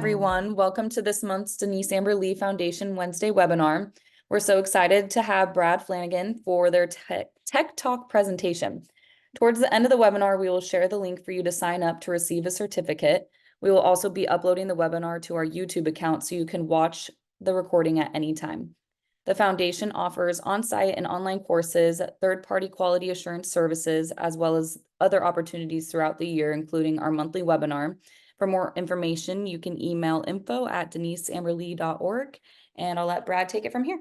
everyone. Welcome to this month's Denise Amber Lee Foundation Wednesday webinar. We're so excited to have Brad Flanagan for their Tech Talk presentation. Towards the end of the webinar, we will share the link for you to sign up to receive a certificate. We will also be uploading the webinar to our YouTube account so you can watch the recording at any time. The foundation offers on-site and online courses, third-party quality assurance services, as well as other opportunities throughout the year, including our monthly webinar. For more information, you can email info@deniseamberlee.org, and I'll let Brad take it from here.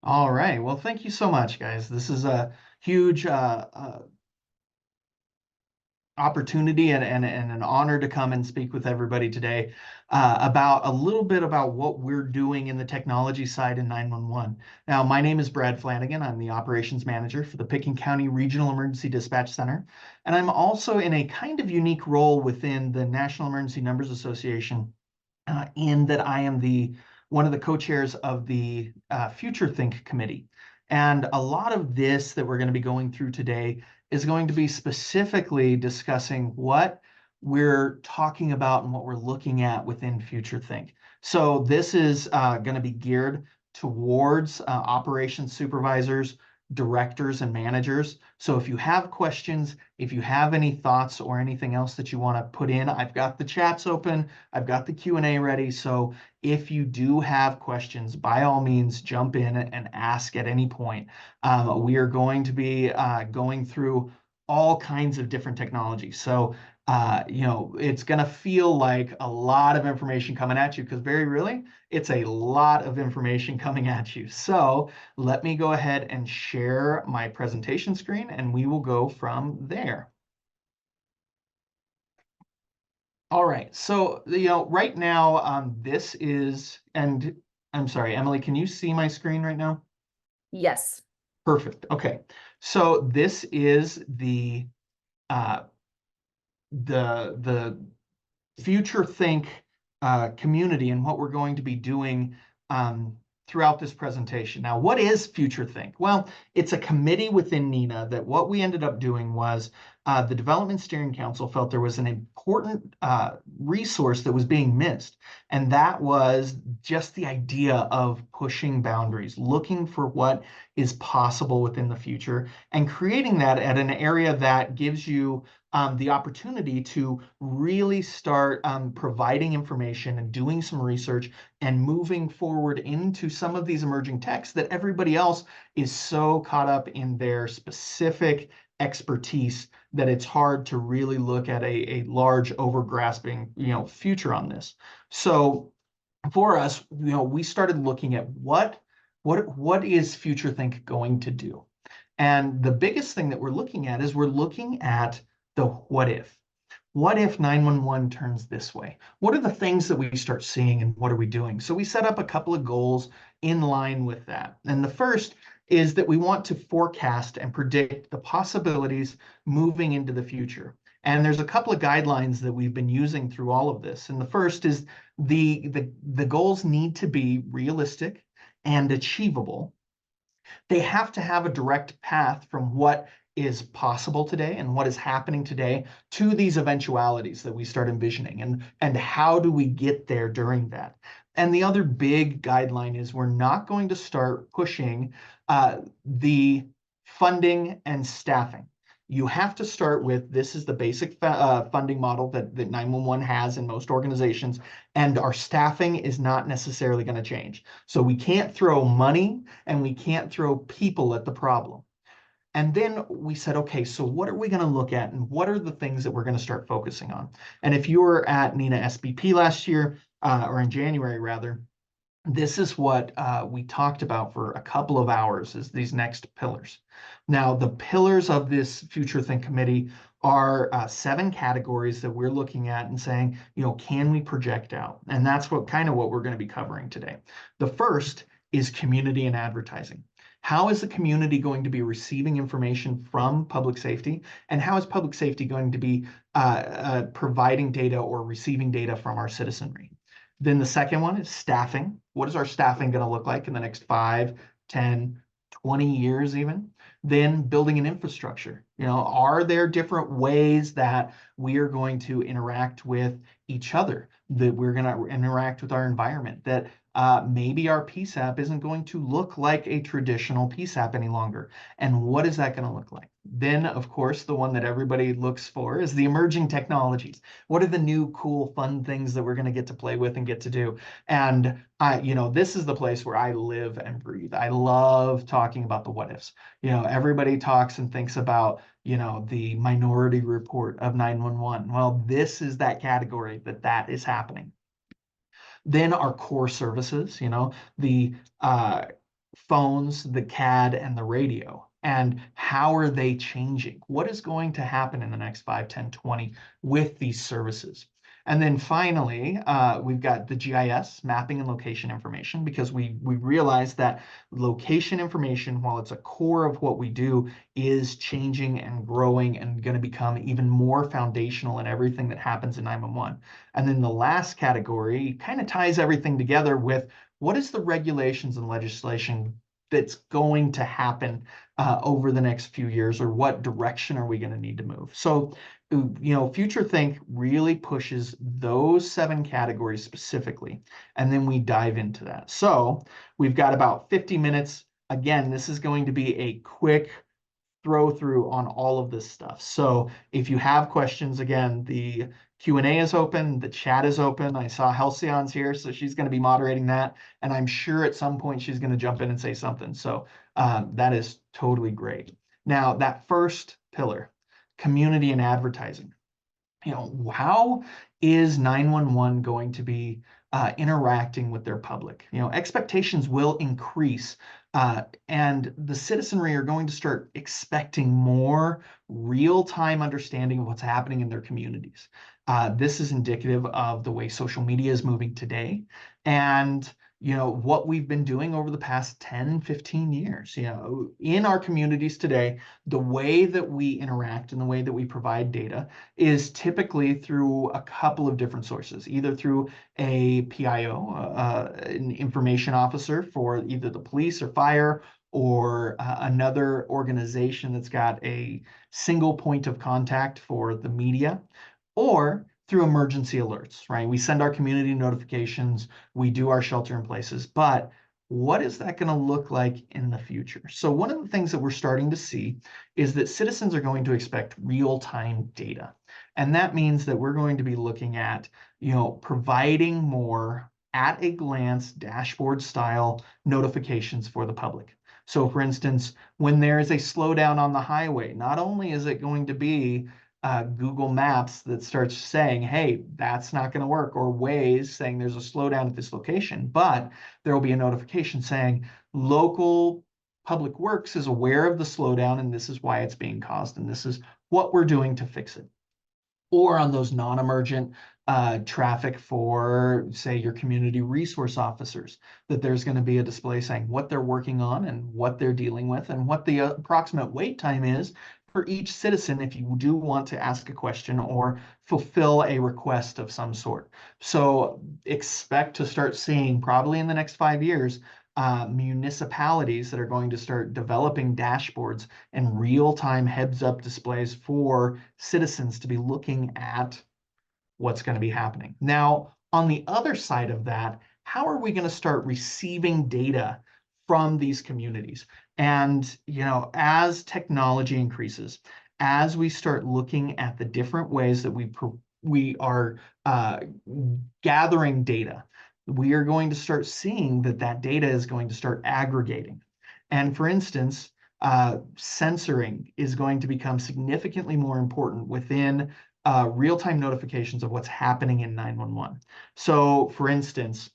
All right. Well, thank you so much, guys. This is a huge opportunity and an honor to come and speak with everybody today about a little bit about what we're doing in the technology side in 911. Now, my name is Brad Flanagan. I'm the operations manager for the Pickens County Regional Emergency Dispatch Center. And I'm also in a kind of unique role within the National Emergency Numbers Association in that I am one of the co-chairs of the FutureThink committee. And a lot of this that we're going to be going through today is going to be specifically discussing what we're talking about and what we're looking at within FutureThink. So this is going to be geared towards operations supervisors, directors, and managers. So if you have questions, if you have any thoughts or anything else that you want to put in, I've got the chats open, I've got the Q&A ready. So if you do have questions, by all means, jump in and ask at any point. We are going to be going through all kinds of different technologies. So, it's going to feel like a lot of information coming at you because very really, it's a lot of information coming at you. So let me go ahead and share my presentation screen and we will go from there. All right, so right now this is, and I'm sorry, Emily, can you see my screen right now? Yes. Perfect. Okay, so this is the FutureThink community and what we're going to be doing throughout this presentation. Now, what is FutureThink? Well, it's a committee within NENA that what we ended up doing was the Development Steering Council felt there was an important resource that was being missed. And that was just the idea of pushing boundaries, looking for what is possible within the future and creating that at an area that gives you the opportunity to really start providing information and doing some research and moving forward into some of these emerging techs that everybody else is so caught up in their specific expertise that it's hard to really look at a large overgrasping future on this. So for us, we started looking at what is FutureThink going to do? And the biggest thing that we're looking at is we're looking at the what if. What if 911 turns this way? What are the things that we start seeing and what are we doing? So we set up a couple of goals in line with that. And the first is that we want to forecast and predict the possibilities moving into the future. And there's a couple of guidelines that we've been using through all of this. And the first is the goals need to be realistic and achievable. They have to have a direct path from what is possible today and what is happening today to these eventualities that we start envisioning and how do we get there during that. And the other big guideline is we're not going to start pushing the funding and staffing. You have to start with, this is the basic funding model that 911 has in most organizations, and our staffing is not necessarily going to change. So we can't throw money and we can't throw people at the problem. And then we said, okay, so what are we going to look at and what are the things that we're going to start focusing on? And if you were at NENA SBP last year, or in January rather, this is what we talked about for a couple of hours is these next pillars. Now, the pillars of this FutureThink committee are 7 categories that we're looking at and saying, can we project out? And that's what we're going to be covering today. The first is community and advertising. How is the community going to be receiving information from public safety? And how is public safety going to be providing data or receiving data from our citizenry? Then the second one is staffing. What is our staffing going to look like in the next 5, 10, 20 years even? Then building an infrastructure. Are there different ways that we are going to interact with each other, that we're going to interact with our environment, that maybe our Peace app isn't going to look like a traditional Peace app any longer. And what is that going to look like? Then, of course, the one that everybody looks for is the emerging technologies. What are the new, cool, fun things that we're going to get to play with and get to do? And this is the place where I live and breathe. I love talking about the what ifs. Everybody talks and thinks about, the Minority Report of 911. Well, this is that category that is happening. Then our core services, the phones, the CAD, and the radio. And how are they changing? What is going to happen in the next 5, 10, 20 with these services? And then finally, we've got the GIS, mapping and location information, because we realize that location information, while it's a core of what we do, is changing and growing and going to become even more foundational in everything that happens in 911. And then the last category kind of ties everything together with what is the regulations and legislation that's going to happen over the next few years, or what direction are we going to need to move? So, FutureThink really pushes those 7 categories specifically, and then we dive into that. So we've got about 50 minutes. Again, this is going to be a quick throw through on all of this stuff. So if you have questions, again, the Q&A is open, the chat is open. I saw Halcyon's here, so she's going to be moderating that. And I'm sure at some point she's going to jump in and say something. So that is totally great. Now, that first pillar, community and advertising. How is 911 going to be interacting with their public? Expectations will increase, and the citizenry are going to start expecting more real-time understanding of what's happening in their communities. This is indicative of the way social media is moving today, and what we've been doing over the past 10, 15 years. In our communities today, the way that we interact and the way that we provide data is typically through a couple of different sources, either through a PIO, an information officer for either the police or fire, or another organization that's got a single point of contact for the media, or through emergency alerts, right? We send our community notifications, we do our shelter in places, but what is that going to look like in the future? So one of the things that we're starting to see is that citizens are going to expect real-time data. And that means that we're going to be looking at, providing more at a glance dashboard style notifications for the public. So for instance, when there is a slowdown on the highway, not only is it going to be Google Maps that starts saying, hey, that's not going to work, or Waze saying there's a slowdown at this location, but there will be a notification saying local public works is aware of the slowdown, and this is why it's being caused, and this is what we're doing to fix it. Or on those non-emergent traffic for, say, your community resource officers, that there's going to be a display saying what they're working on and what they're dealing with and what the approximate wait time is for each citizen if you do want to ask a question or fulfill a request of some sort. So expect to start seeing, probably in the next 5 years, municipalities that are going to start developing dashboards and real-time heads-up displays for citizens to be looking at what's going to be happening. Now, on the other side of that, how are we going to start receiving data from these communities? And, as technology increases, as we start looking at the different ways that we are gathering data, we are going to start seeing that data is going to start aggregating. And for instance, censoring is going to become significantly more important within real-time notifications of what's happening in 911. So for instance,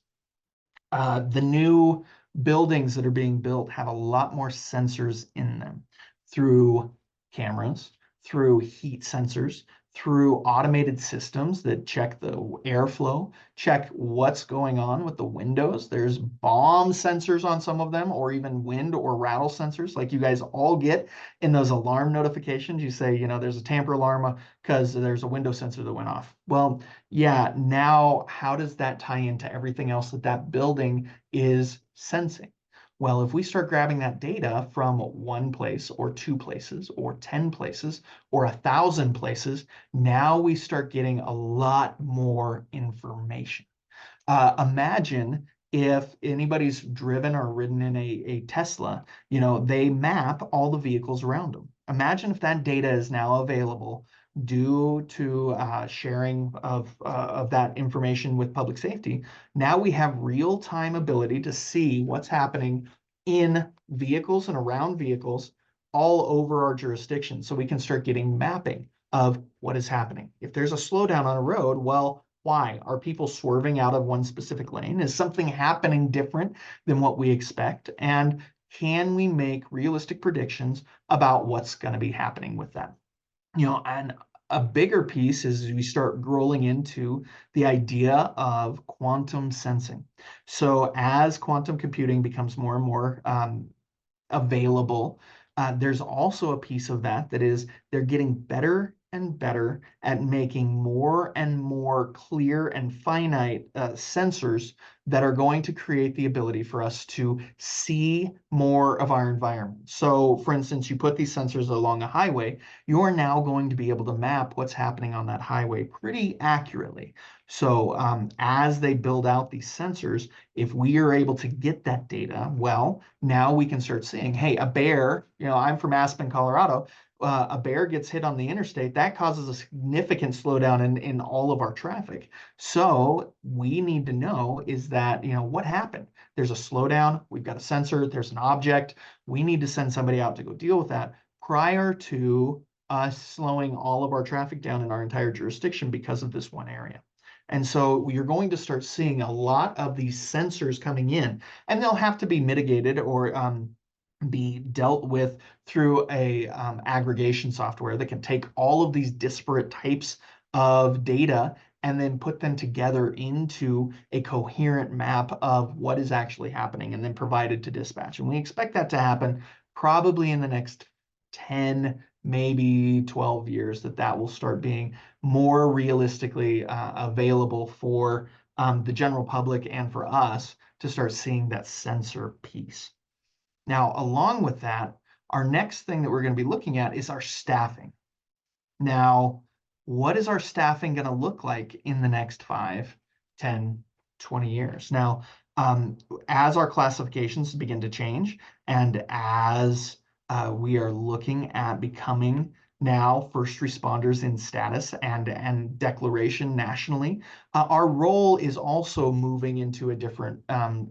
the new buildings that are being built have a lot more sensors in them, through cameras, through heat sensors, through automated systems that check the airflow, check what's going on with the windows. There's bomb sensors on some of them, or even wind or rattle sensors, like you guys all get in those alarm notifications. You say, there's a tamper alarm because there's a window sensor that went off. Well, yeah, now how does that tie into everything else that building is sensing? Well, if we start grabbing that data from one place or two places or 10 places or 1,000 places, now we start getting a lot more information. Imagine if anybody's driven or ridden in a Tesla, they map all the vehicles around them. Imagine if that data is now available due to sharing of that information with public safety. Now we have real-time ability to see what's happening in vehicles and around vehicles all over our jurisdiction. So we can start getting mapping of what is happening. If there's a slowdown on a road, well, why? Are people swerving out of one specific lane? Is something happening different than what we expect? And can we make realistic predictions about what's going to be happening with that? And a bigger piece is we start rolling into the idea of quantum sensing. So as quantum computing becomes more and more available, there's also a piece of that is they're getting better and better at making more and more clear and finite sensors that are going to create the ability for us to see more of our environment. So for instance, you put these sensors along a highway, you're now going to be able to map what's happening on that highway pretty accurately. So as they build out these sensors, if we are able to get that data, well, now we can start seeing, hey, a bear, I'm from Aspen, Colorado, a bear gets hit on the interstate, that causes a significant slowdown in all of our traffic. So we need to know is that, what happened? There's a slowdown, we've got a sensor, there's an object, we need to send somebody out to go deal with that prior to us slowing all of our traffic down in our entire jurisdiction because of this one area. And so you're going to start seeing a lot of these sensors coming in, and they'll have to be mitigated or be dealt with through a aggregation software that can take all of these disparate types of data and then put them together into a coherent map of what is actually happening and then provide it to dispatch. And we expect that to happen probably in the next 10, maybe 12 years, that will start being more realistically available for the general public and for us to start seeing that sensor piece. Now, along with that, our next thing that we're going to be looking at is our staffing. Now, what is our staffing going to look like in the next 5, 10, 20 years? Now, as our classifications begin to change and as we are looking at becoming now first responders in status and declaration nationally, our role is also moving into a different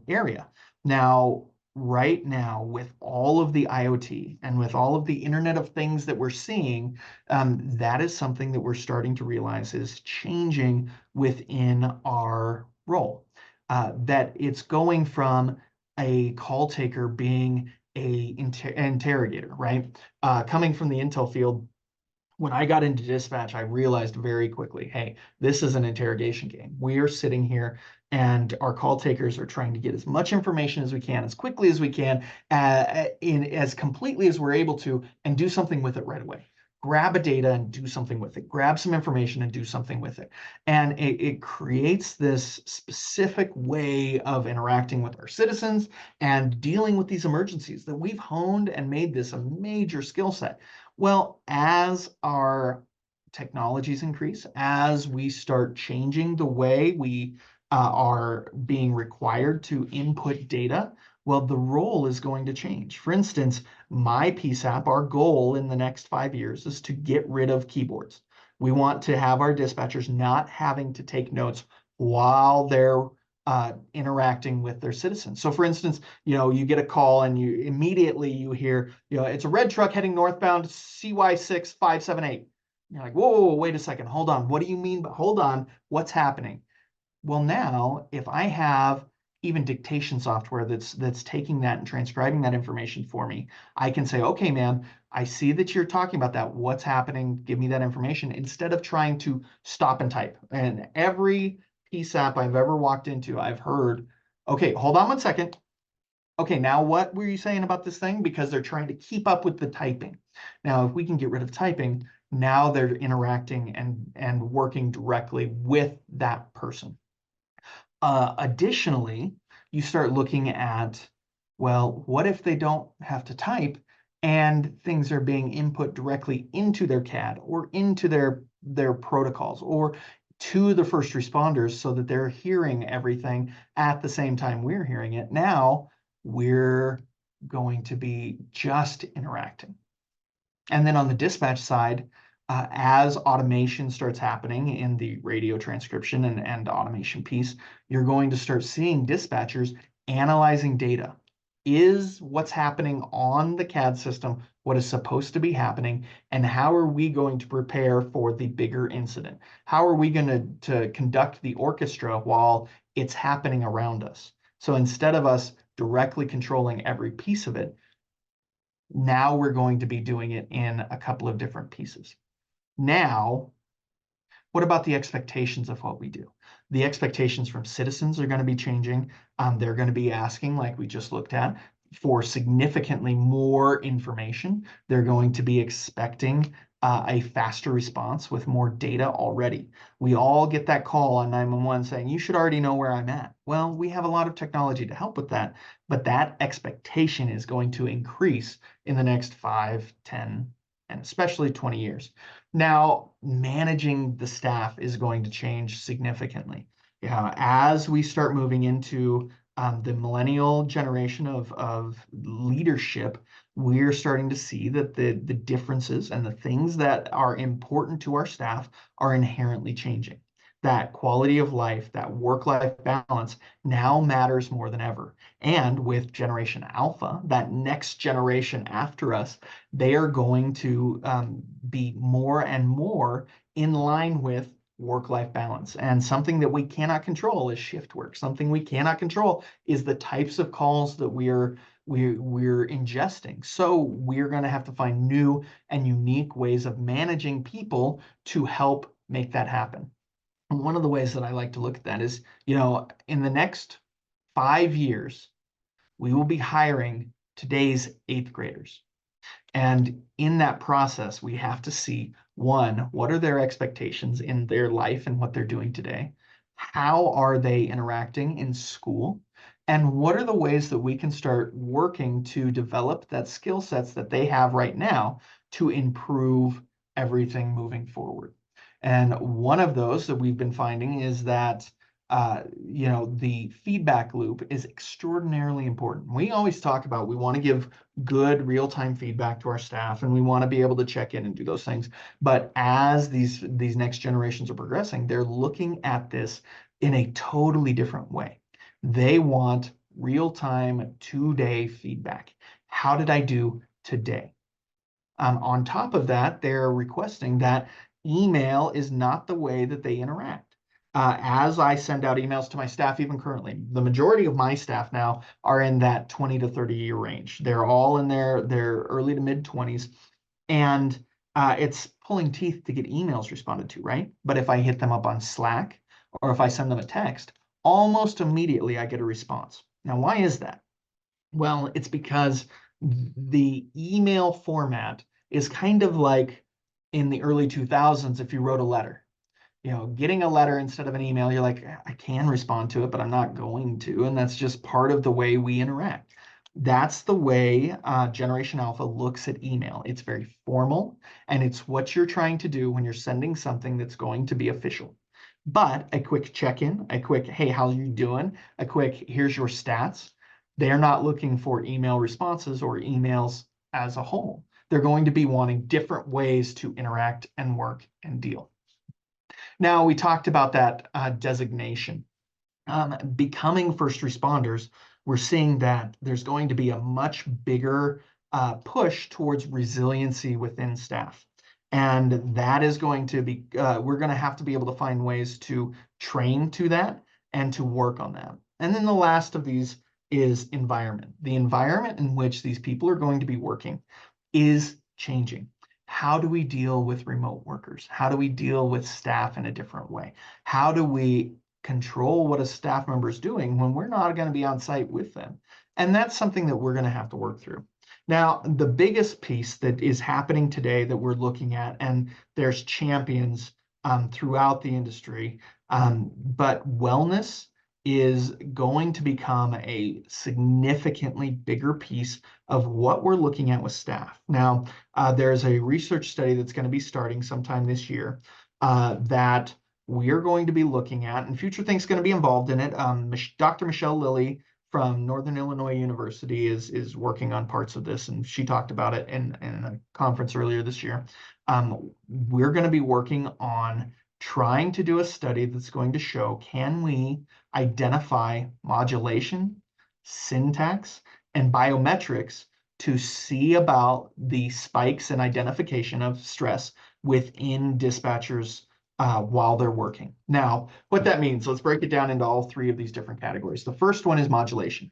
area. Now, right now, with all of the IoT and with all of the Internet of Things that we're seeing, that is something that we're starting to realize is changing within our role. That it's going from a call taker being a interrogator, right? Coming from the intel field, when I got into dispatch, I realized very quickly, hey, this is an interrogation game. We are sitting here and our call takers are trying to get as much information as we can, as quickly as we can, in as completely as we're able to, and do something with it right away. Grab a data and do something with it. Grab some information and do something with it. And it creates this specific way of interacting with our citizens and dealing with these emergencies that we've honed and made this a major skill set. Well, as our technologies increase, as we start changing the way we are being required to input data, well, the role is going to change. For instance, my PSAP, our goal in the next 5 years is to get rid of keyboards. We want to have our dispatchers not having to take notes while they're interacting with their citizens. So for instance, you get a call and you immediately hear, it's a red truck heading northbound, CY6 578. You're like, whoa, wait a second, hold on. What do you mean? But hold on, what's happening? Well, now if I have even dictation software that's taking that and transcribing that information for me, I can say, okay, ma'am, I see that you're talking about that. What's happening? Give me that information, instead of trying to stop and type. And every PSAP I've ever walked into, I've heard, okay, hold on one second. Okay, now what were you saying about this thing? Because they're trying to keep up with the typing. Now, if we can get rid of typing, now they're interacting and working directly with that person. Additionally, you start looking at, Well, what if they don't have to type and things are being input directly into their CAD or into their protocols or to the first responders so that they're hearing everything at the same time we're hearing it? Now we're going to be just interacting. And then on the dispatch side, as automation starts happening in the radio transcription and automation piece, you're going to start seeing dispatchers analyzing data. Is what's happening on the CAD system what is supposed to be happening? And how are we going to prepare for the bigger incident? How are we going to conduct the orchestra while it's happening around us? So instead of us directly controlling every piece of it, now we're going to be doing it in a couple of different pieces. Now, what about the expectations of what we do? The expectations from citizens are going to be changing. They're going to be asking, like we just looked at, for significantly more information. They're going to be expecting a faster response with more data already. We all get that call on 911 saying, you should already know where I'm at. Well, we have a lot of technology to help with that, but that expectation is going to increase in the next 5, 10, and especially 20 years. Now, managing the staff is going to change significantly. As we start moving into the millennial generation of leadership, we're starting to see that the differences and the things that are important to our staff are inherently changing. That quality of life, that work-life balance now matters more than ever. And with Generation Alpha, that next generation after us, they are going to be more and more in line with work-life balance. And something that we cannot control is shift work. Something we cannot control is the types of calls that we're ingesting. So we're going to have to find new and unique ways of managing people to help make that happen. And one of the ways that I like to look at that is, in the next 5 years, we will be hiring today's 8th graders. And in that process, we have to see, one, what are their expectations in their life and what they're doing today? How are they interacting in school? And what are the ways that we can start working to develop that skill sets that they have right now to improve everything moving forward? And one of those that we've been finding is that the feedback loop is extraordinarily important. We always talk about we want to give good real-time feedback to our staff, and we want to be able to check in and do those things. But as these next generations are progressing, they're looking at this in a totally different way. They want real-time, 2-day feedback. How did I do today? On top of that, they're requesting that email is not the way that they interact. As I send out emails to my staff, even currently, the majority of my staff now are in that 20 to 30 year range. They're all in their early to mid 20s. And it's pulling teeth to get emails responded to, right? But if I hit them up on Slack or if I send them a text, almost immediately I get a response. Now, why is that? Well, it's because the email format is kind of like in the early 2000s if you wrote a letter. Getting a letter instead of an email, you're like, I can respond to it, but I'm not going to. And that's just part of the way we interact. That's the way Generation Alpha looks at email. It's very formal, and it's what you're trying to do when you're sending something that's going to be official. But a quick check-in, a quick, hey, how are you doing? A quick, here's your stats. They're not looking for email responses or emails as a whole. They're going to be wanting different ways to interact and work and deal. Now, we talked about that designation. Becoming first responders, we're seeing that there's going to be a much bigger push towards resiliency within staff. And that is going to be, we're going to have to be able to find ways to train to that and to work on that. And then the last of these is environment. The environment in which these people are going to be working is changing. How do we deal with remote workers? How do we deal with staff in a different way? How do we control what a staff member is doing when we're not going to be on site with them? And that's something that we're going to have to work through. Now, the biggest piece that is happening today that we're looking at, and there's champions throughout the industry, but wellness is going to become a significantly bigger piece of what we're looking at with staff. Now, there's a research study that's going to be starting sometime this year that we're going to be looking at, and FutureThink's going to be involved in it. Dr. Michelle Lilly from Northern Illinois University is working on parts of this, and she talked about it in a conference earlier this year. We're going to be working on trying to do a study that's going to show, can we identify modulation, syntax, and biometrics to see about the spikes and identification of stress within dispatchers while they're working. Now, what that means, let's break it down into all three of these different categories. The first one is modulation.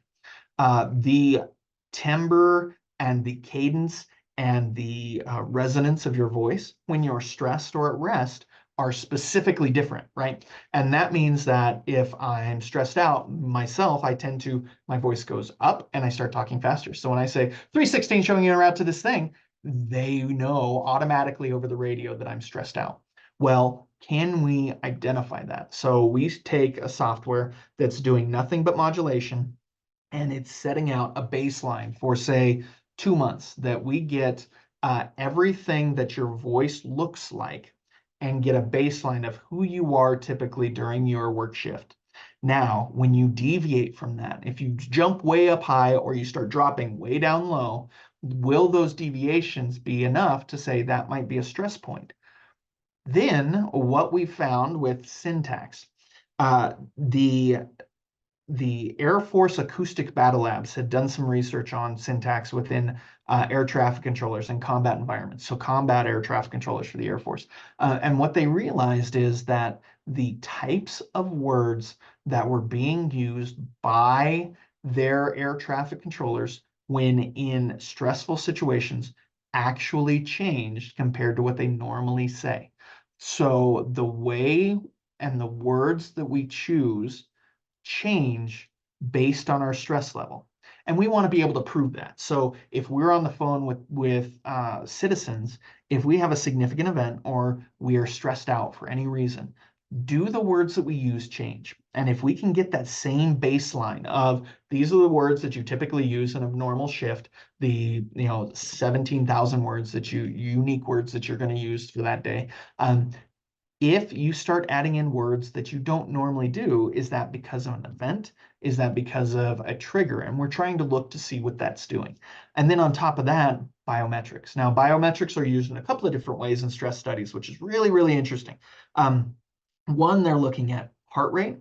The timbre and the cadence and the resonance of your voice when you're stressed or at rest are specifically different, right? And that means that if I'm stressed out myself, my voice goes up and I start talking faster. So when I say 316 showing you a route to this thing, they know automatically over the radio that I'm stressed out. Well, can we identify that? So we take a software that's doing nothing but modulation, and it's setting out a baseline for, say, 2 months, that we get everything that your voice looks like and get a baseline of who you are typically during your work shift. Now, when you deviate from that, if you jump way up high or you start dropping way down low, will those deviations be enough to say that might be a stress point? Then what we found with syntax, the Air Force Acoustic Battle Labs had done some research on syntax within air traffic controllers and combat environments, so combat air traffic controllers for the Air Force. And what they realized is that the types of words that were being used by their air traffic controllers when in stressful situations actually changed compared to what they normally say. So the way and the words that we choose change based on our stress level. And we want to be able to prove that. So if we're on the phone with citizens, if we have a significant event or we are stressed out for any reason, do the words that we use change? And if we can get that same baseline of these are the words that you typically use in a normal shift, the 17,000 words that unique words that you're going to use for that day, if you start adding in words that you don't normally do, is that because of an event? Is that because of a trigger? And we're trying to look to see what that's doing. And then on top of that, biometrics. Now, biometrics are used in a couple of different ways in stress studies, which is really, really interesting. One, they're looking at heart rate,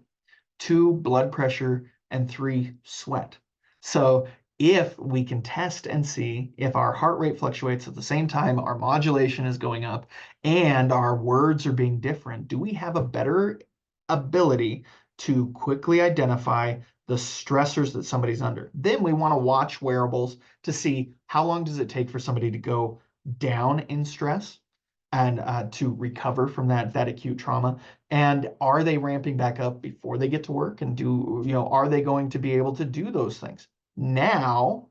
2, blood pressure, and 3, sweat. So if we can test and see if our heart rate fluctuates at the same time, our modulation is going up, and our words are being different, do we have a better ability to quickly identify the stressors that somebody's under? Then we want to watch wearables to see how long does it take for somebody to go down in stress and to recover from that acute trauma, and are they ramping back up before they get to work, and are they going to be able to do those things? Now,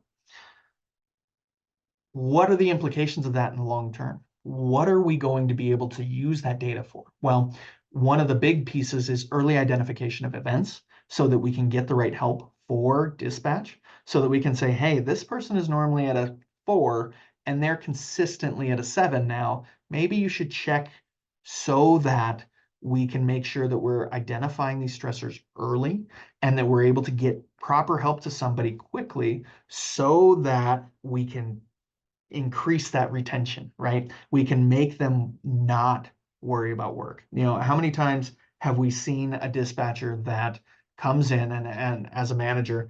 what are the implications of that in the long term? What are we going to be able to use that data for? Well, one of the big pieces is early identification of events so that we can get the right help for dispatch, so that we can say, hey, this person is normally at a 4 and they're consistently at a 7 now. Maybe you should check so that we can make sure that we're identifying these stressors early and that we're able to get proper help to somebody quickly so that we can increase that retention, right? We can make them not worry about work. How many times have we seen a dispatcher that comes in and as a manager,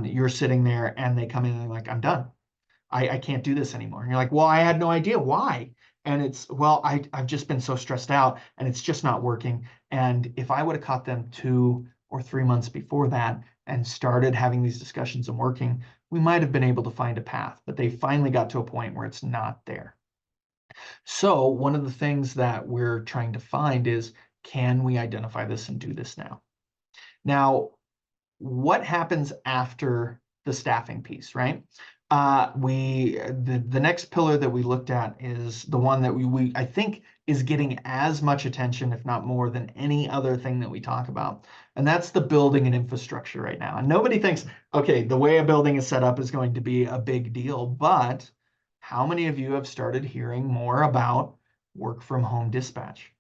you're sitting there and they come in and they're like, I'm done. I can't do this anymore. And you're like, well, I had no idea why. And it's, well, I've just been so stressed out and it's just not working. And if I would have caught them 2 or 3 months before that and started having these discussions and working, we might have been able to find a path, but they finally got to a point where it's not there. So one of the things that we're trying to find is, can we identify this and do this now? Now, what happens after the staffing piece, right? The next pillar that we looked at is the one that we I think is getting as much attention, if not more, than any other thing that we talk about. And that's the building and infrastructure right now. And nobody thinks, okay, the way a building is set up is going to be a big deal. But how many of you have started hearing more about work from home dispatch?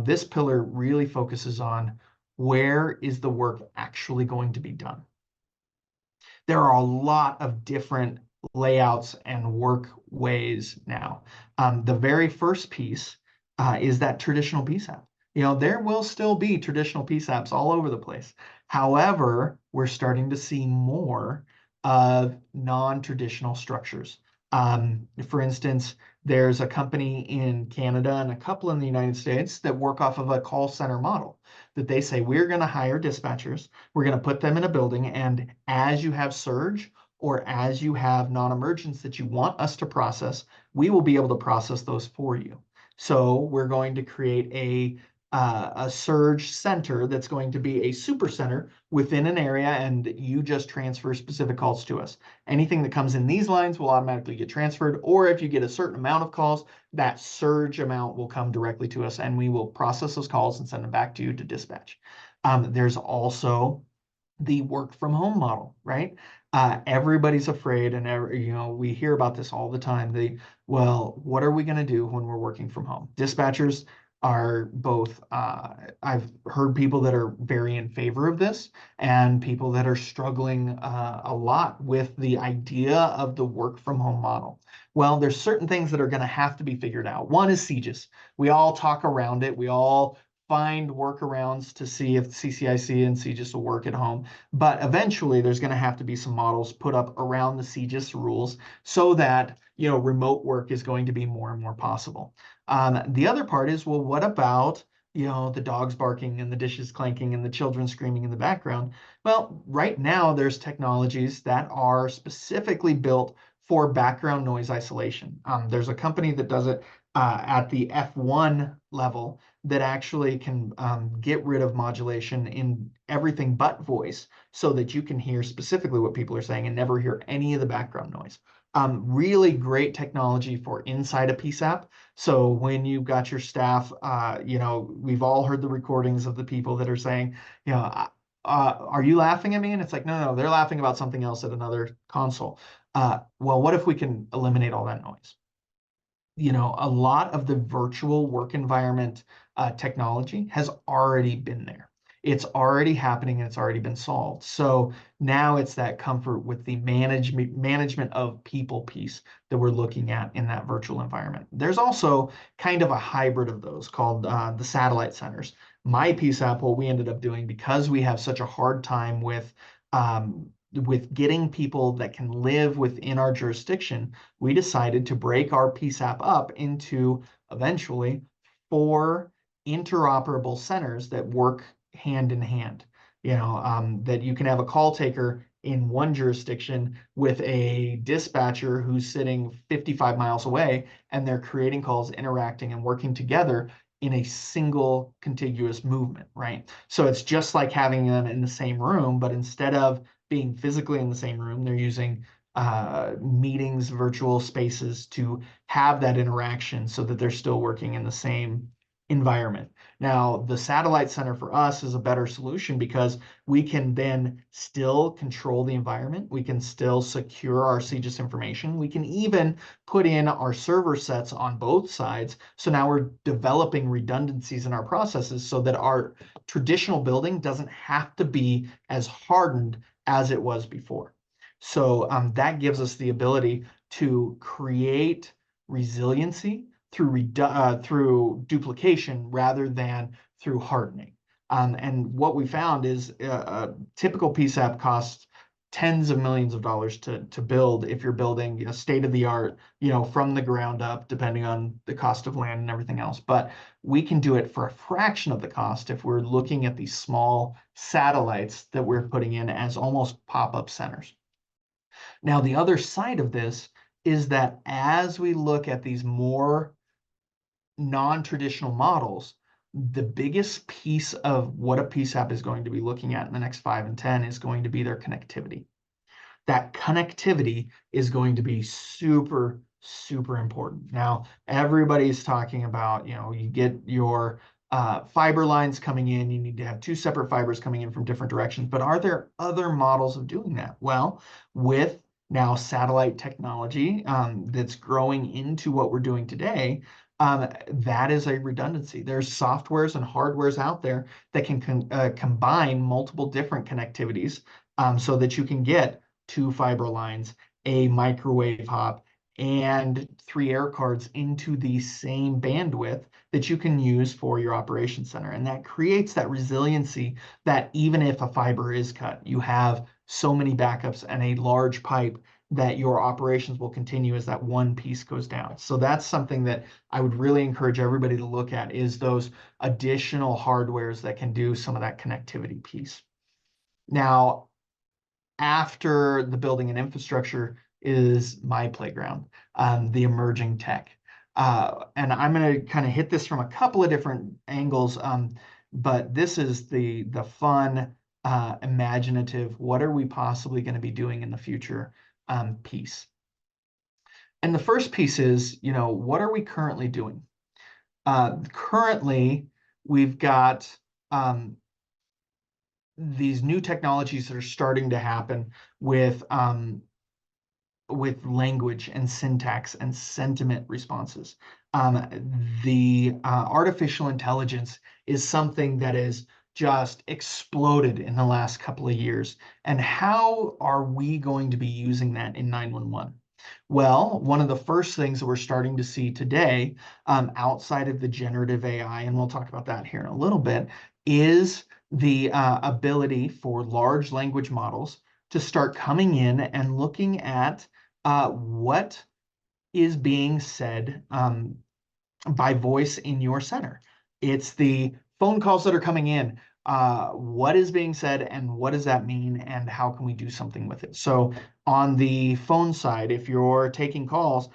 This pillar really focuses on where is the work actually going to be done. There are a lot of different layouts and work ways now. The very first piece is that traditional PSAP. There will still be traditional PSAPs all over the place. However, we're starting to see more of non-traditional structures. For instance, there's a company in Canada and a couple in the United States that work off of a call center model that they say, we're going to hire dispatchers, we're going to put them in a building, and as you have surge or as you have non-emergents that you want us to process, we will be able to process those for you. So we're going to create a surge center that's going to be a super center within an area, and you just transfer specific calls to us. Anything that comes in these lines will automatically get transferred, or if you get a certain amount of calls, that surge amount will come directly to us, and we will process those calls and send them back to you to dispatch. There's also the work from home model, right? Everybody's afraid, and we hear about this all the time. Well, what are we going to do when we're working from home? Dispatchers are both, I've heard people that are very in favor of this and people that are struggling a lot with the idea of the work from home model. Well, there's certain things that are going to have to be figured out. One is CJIS. We all talk around it. We all find workarounds to see if CCIC and CJIS will work at home. But eventually there's going to have to be some models put up around the CJIS rules so that, remote work is going to be more and more possible. The other part is, well, what about, the dogs barking and the dishes clanking and the children screaming in the background? Well, right now there's technologies that are specifically built for background noise isolation. There's a company that does it at the F1 level that actually can get rid of modulation in everything but voice so that you can hear specifically what people are saying and never hear any of the background noise. Really great technology for inside a PSAP. So when you've got your staff, we've all heard the recordings of the people that are saying, are you laughing at me? And it's like, no, they're laughing about something else at another console. Well, what if we can eliminate all that noise? A lot of the virtual work environment technology has already been there. It's already happening and it's already been solved. So now it's that comfort with the management of people piece that we're looking at in that virtual environment. There's also kind of a hybrid of those called the satellite centers. My PSAP, what we ended up doing, because we have such a hard time with getting people that can live within our jurisdiction, we decided to break our PSAP up into eventually 4 interoperable centers that work hand in hand. That you can have a call taker in one jurisdiction with a dispatcher who's sitting 55 miles away, and they're creating calls, interacting, and working together in a single contiguous movement, right? So it's just like having them in the same room, but instead of being physically in the same room, they're using meetings, virtual spaces to have that interaction so that they're still working in the same environment. Now, the satellite center for us is a better solution because we can then still control the environment. We can still secure our CJIS information. We can even put in our server sets on both sides. So now we're developing redundancies in our processes so that our traditional building doesn't have to be as hardened as it was before. So that gives us the ability to create resiliency through duplication rather than through hardening. And what we found is a typical PSAP costs tens of millions of dollars to build if you're building state of the art, from the ground up, depending on the cost of land and everything else. But we can do it for a fraction of the cost if we're looking at these small satellites that we're putting in as almost pop-up centers. Now, the other side of this is that as we look at these more non-traditional models, the biggest piece of what a PSAP is going to be looking at in the next 5 and 10 is going to be their connectivity. that connectivity is going to be super, super important. Now, everybody's talking about, you get your fiber lines coming in, you need to have two separate fibers coming in from different directions. But are there other models of doing that? Well, with now satellite technology that's growing into what we're doing today, that is a redundancy. There's softwares and hardwares out there that can combine multiple different connectivities so that you can get two fiber lines, a microwave hop, and 3 air cards into the same bandwidth that you can use for your operation center. And that creates that resiliency that even if a fiber is cut, you have so many backups and a large pipe that your operations will continue as that one piece goes down. So that's something that I would really encourage everybody to look at, is those additional hardwares that can do some of that connectivity piece. Now, after the building and infrastructure is my playground, the emerging tech. And I'm going to kind of hit this from a couple of different angles, but this is the fun, imaginative, what are we possibly going to be doing in the future piece. And the first piece is, what are we currently doing? Currently, we've got these new technologies that are starting to happen with language and syntax and sentiment responses. The artificial intelligence is something that is just exploded in the last couple of years. And how are we going to be using that in 911? Well, one of the first things that we're starting to see today, outside of the generative AI, and we'll talk about that here in a little bit, is the ability for large language models to start coming in and looking at what is being said by voice in your center. It's the phone calls that are coming in. What is being said and what does that mean and how can we do something with it? So on the phone side, if you're taking calls,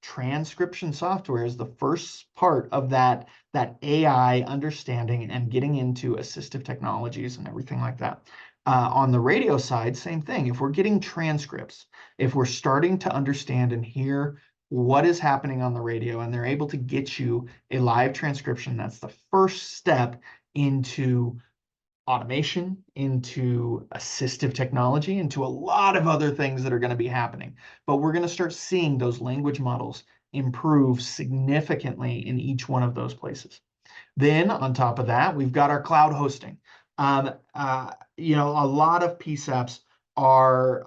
transcription software is the first part of that AI understanding and getting into assistive technologies and everything like that. On the radio side, same thing. If we're getting transcripts, if we're starting to understand and hear what is happening on the radio and they're able to get you a live transcription, that's the first step into automation, into assistive technology, into a lot of other things that are going to be happening. But we're going to start seeing those language models improve significantly in each one of those places. Then on top of that, we've got our cloud hosting. A lot of PSAPs are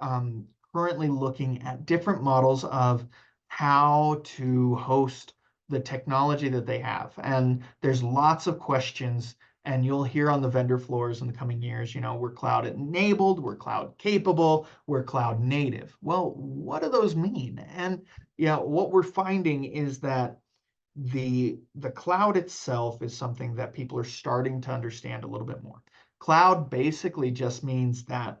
currently looking at different models of how to host the technology that they have. And there's lots of questions, and you'll hear on the vendor floors in the coming years, we're cloud enabled, we're cloud capable, we're cloud native. Well, what do those mean? And what we're finding is that the cloud itself is something that people are starting to understand a little bit more. Cloud basically just means that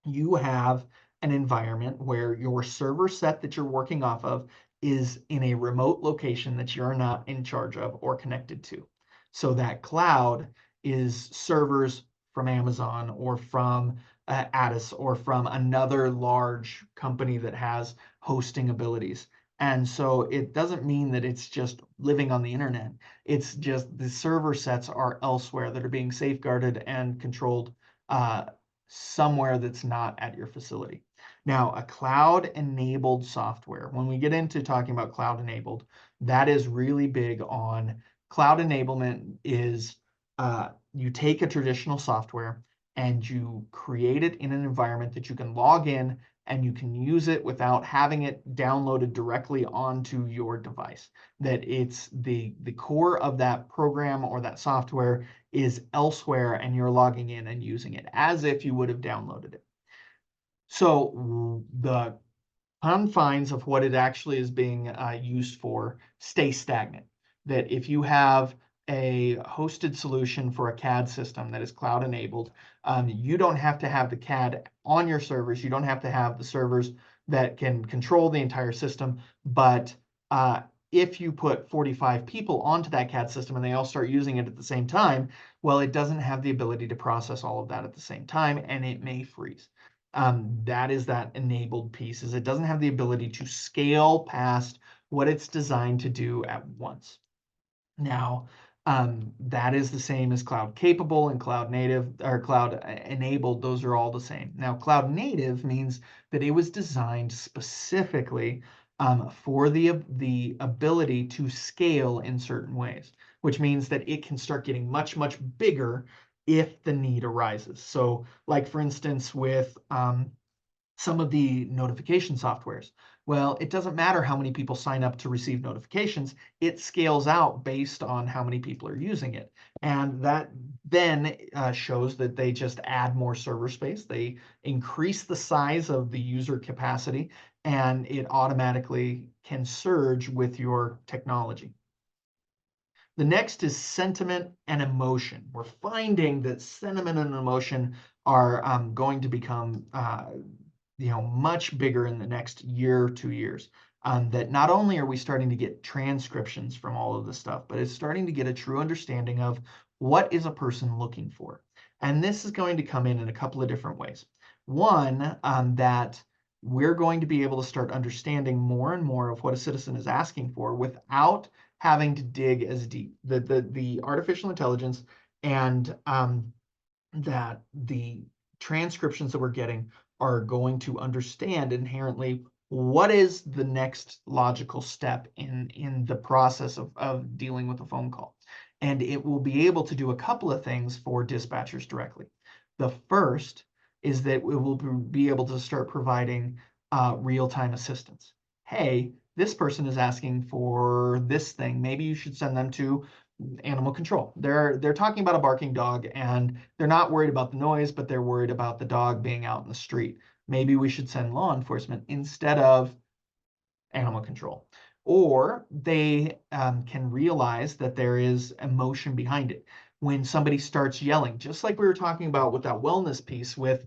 you have an environment where your server set that you're working off of is in a remote location that you're not in charge of or connected to. So that cloud is servers from Amazon or from Addis or from another large company that has hosting abilities. And so it doesn't mean that it's just living on the internet. It's just the server sets are elsewhere that are being safeguarded and controlled somewhere that's not at your facility. Now, a cloud-enabled software, when we get into talking about cloud-enabled, that is really big on cloud enablement is you take a traditional software and you create it in an environment that you can log in and you can use it without having it downloaded directly onto your device. That it's the core of that program or that software is elsewhere and you're logging in and using it as if you would have downloaded it. So the confines of what it actually is being used for stay stagnant. That if you have a hosted solution for a CAD system that is cloud enabled, you don't have to have the CAD on your servers. You don't have to have the servers that can control the entire system. But if you put 45 people onto that CAD system and they all start using it at the same time, well, it doesn't have the ability to process all of that at the same time and it may freeze. That is that enabled piece, is it doesn't have the ability to scale past what it's designed to do at once. Now, that is the same as cloud capable and cloud native or cloud enabled. Those are all the same. Now, cloud native means that it was designed specifically for the ability to scale in certain ways, which means that it can start getting much, much bigger if the need arises. So, like for instance, with some of the notification softwares. Well, it doesn't matter how many people sign up to receive notifications. It scales out based on how many people are using it. And that then shows that they just add more server space. They increase the size of the user capacity, and it automatically can surge with your technology. The next is sentiment and emotion. We're finding that sentiment and emotion are going to become much bigger in the next year or 2 years. That not only are we starting to get transcriptions from all of this stuff, but it's starting to get a true understanding of what is a person looking for. And this is going to come in a couple of different ways. One, that we're going to be able to start understanding more and more of what a citizen is asking for without having to dig as deep. The artificial intelligence and that the transcriptions that we're getting are going to understand inherently what is the next logical step in the process of dealing with a phone call. And it will be able to do a couple of things for dispatchers directly. The first is that it will be able to start providing real-time assistance. Hey, this person is asking for this thing. Maybe you should send them to animal control. They're talking about a barking dog, and they're not worried about the noise, but they're worried about the dog being out in the street. Maybe we should send law enforcement instead of animal control. Or they can realize that there is emotion behind it. When somebody starts yelling, just like we were talking about with that wellness piece, with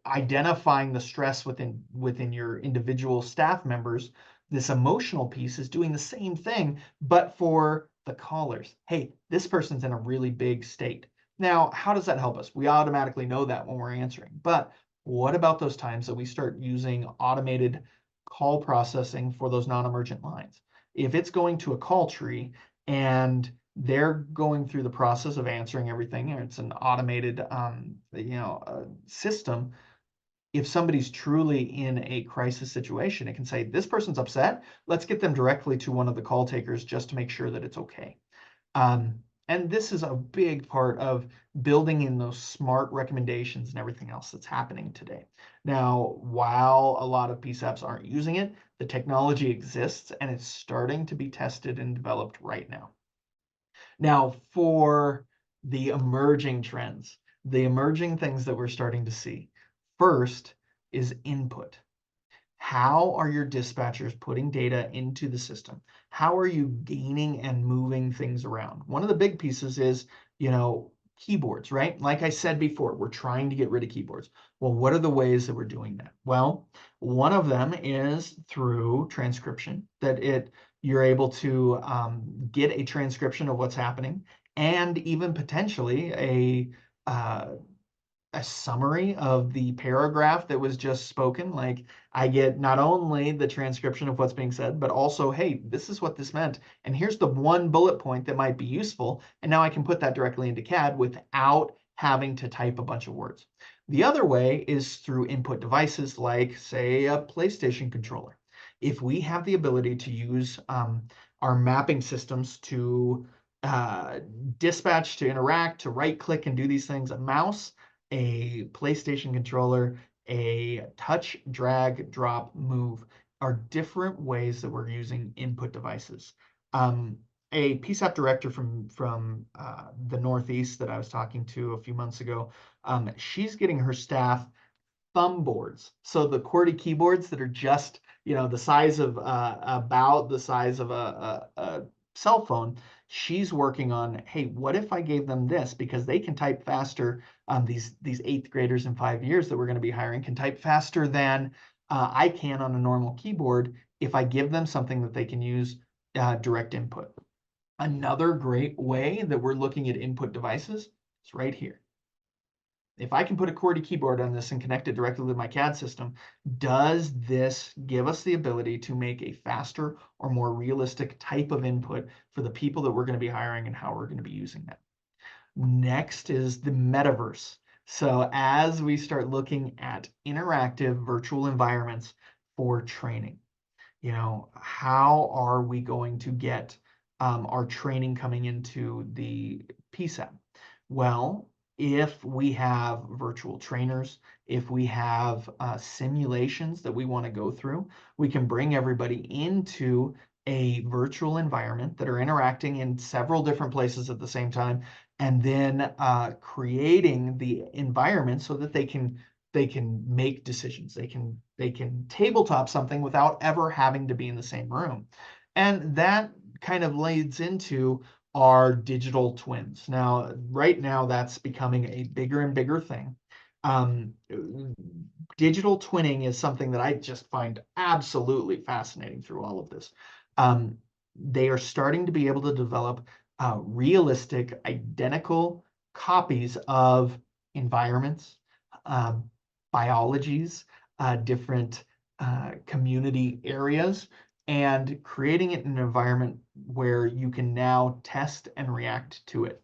identifying the stress within your individual staff members, this emotional piece is doing the same thing, but for the callers. Hey, this person's in a really big state. Now, how does that help us? We automatically know that when we're answering, but what about those times that we start using automated call processing for those non-emergent lines? If it's going to a call tree and they're going through the process of answering everything, and it's an automated system, if somebody's truly in a crisis situation, it can say, this person's upset, let's get them directly to one of the call takers just to make sure that it's okay. And this is a big part of building in those smart recommendations and everything else that's happening today. Now, while a lot of PSAPs aren't using it, the technology exists and it's starting to be tested and developed right now. Now, for the emerging trends, the emerging things that we're starting to see, first is input. How are your dispatchers putting data into the system? How are you gaining and moving things around? One of the big pieces is, keyboards, right? Like I said before, we're trying to get rid of keyboards. Well, what are the ways that we're doing that? Well, one of them is through transcription, that you're able to get a transcription of what's happening, and even potentially a summary of the paragraph that was just spoken. Like, I get not only the transcription of what's being said, but also, hey, this is what this meant, and here's the one bullet point that might be useful, and now I can put that directly into CAD without having to type a bunch of words. The other way is through input devices like, say, a PlayStation controller. If we have the ability to use our mapping systems to dispatch, to interact, to right click and do these things, a mouse, a PlayStation controller, a touch, drag, drop, move are different ways that we're using input devices. A PSAP director from the Northeast that I was talking to a few months ago, she's getting her staff thumb boards. So the QWERTY keyboards that are just, the size of about the size of a cell phone. She's working on, hey, what if I gave them this? Because they can type faster. These 8th graders in 5 years that we're going to be hiring can type faster than I can on a normal keyboard if I give them something that they can use direct input. Another great way that we're looking at input devices is right here. if I can put a QWERTY keyboard on this and connect it directly with my CAD system, does this give us the ability to make a faster or more realistic type of input for the people that we're going to be hiring and how we're going to be using that? Next is the metaverse. So as we start looking at interactive virtual environments for training, how are we going to get our training coming into the PSAP? Well, if we have virtual trainers, if we have simulations that we want to go through, we can bring everybody into a virtual environment that are interacting in several different places at the same time, and then creating the environment so that they can make decisions. They can tabletop something without ever having to be in the same room. And that kind of leads into our digital twins. Now, right now, that's becoming a bigger and bigger thing. Um, Digital twinning is something that I just find absolutely fascinating through all of this. They are starting to be able to develop realistic, identical copies of environments, uh, biologies, different community areas, and creating it in an environment where you can now test and react to it.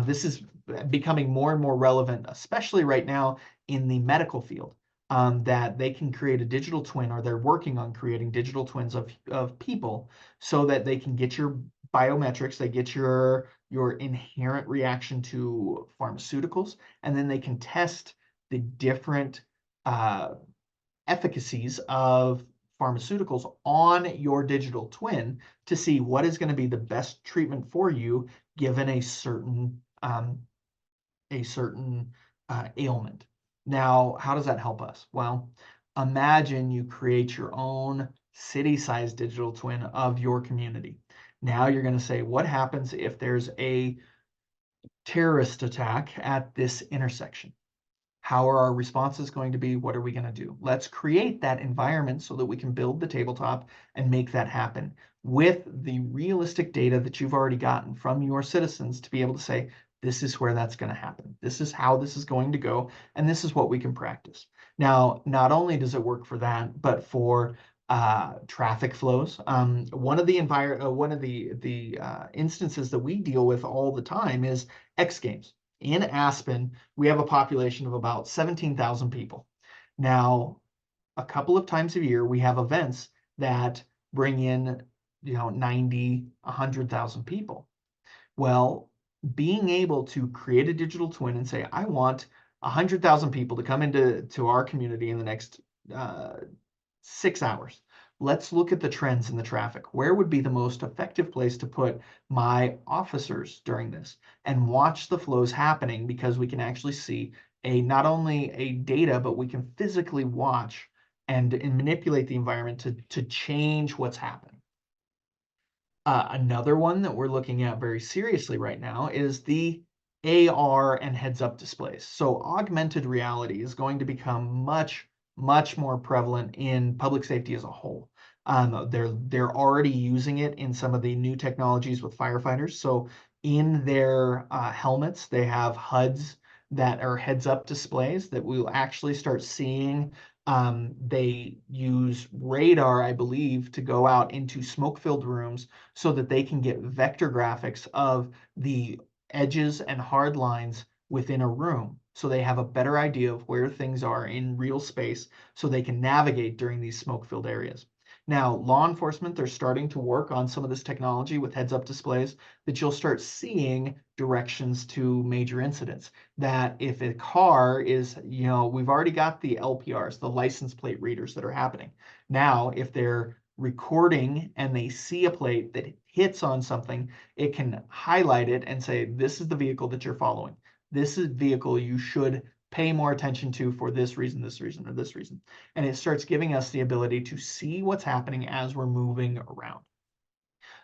This is becoming more and more relevant, especially right now in the medical field, that they can create a digital twin, or they're working on creating digital twins of people so that they can get your biometrics, they get your inherent reaction to pharmaceuticals, and then they can test the different uh, efficacies of pharmaceuticals on your digital twin to see what is going to be the best treatment for you given a certain ailment. Now, how does that help us? Well, imagine you create your own city-sized digital twin of your community. Now you're going to say, what happens if there's a terrorist attack at this intersection? How are our responses going to be? What are we going to do? Let's create that environment so that we can build the tabletop and make that happen with the realistic data that you've already gotten from your citizens to be able to say, this is where that's going to happen. This is how this is going to go. And this is what we can practice. Now, not only does it work for that, but for traffic flows. One of the instances that we deal with all the time is X Games. In Aspen, we have a population of about 17,000 people. Now, a couple of times a year, we have events that bring in, 90, 100,000 people. Well, being able to create a digital twin and say, I want 100,000 people to come into our community in the next 6 hours. Let's look at the trends in the traffic. Where would be the most effective place to put my officers during this, and watch the flows happening, because we can actually see not only a data, but we can physically watch and manipulate the environment to change what's happening. Another one that we're looking at very seriously right now is the AR and heads-up displays. So augmented reality is going to become much, much more prevalent in public safety as a whole. They're already using it in some of the new technologies with firefighters. So in their helmets, they have HUDs that are heads-up displays that we'll actually start seeing. They use radar, I believe, to go out into smoke-filled rooms so that they can get vector graphics of the edges and hard lines within a room. So they have a better idea of where things are in real space so they can navigate during these smoke-filled areas. Now, law enforcement, they're starting to work on some of this technology with heads-up displays that you'll start seeing directions to major incidents. That if a car is, we've already got the LPRs, the license plate readers that are happening. Now, if they're recording and they see a plate that hits on something, it can highlight it and say, this is the vehicle that you're following. This is vehicle you should pay more attention to for this reason, or this reason. And it starts giving us the ability to see what's happening as we're moving around.